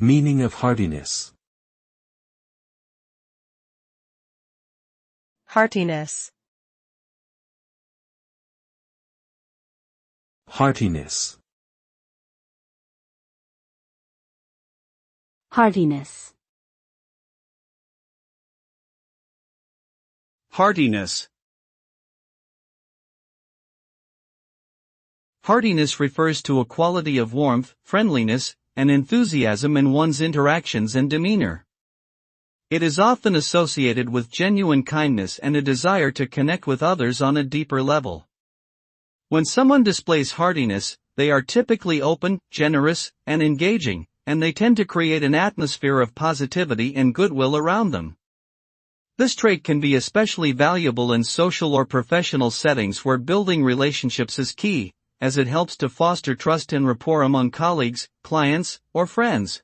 Meaning of heartiness. Heartiness. Heartiness. Heartiness. Heartiness. Heartiness refers to a quality of warmth, friendliness, and enthusiasm in one's interactions and demeanor. It is often associated with genuine kindness and a desire to connect with others on a deeper level. When someone displays heartiness, they are typically open, generous, and engaging, and they tend to create an atmosphere of positivity and goodwill around them. This trait can be especially valuable in social or professional settings where building relationships is key, as it helps to foster trust and rapport among colleagues, clients, or friends.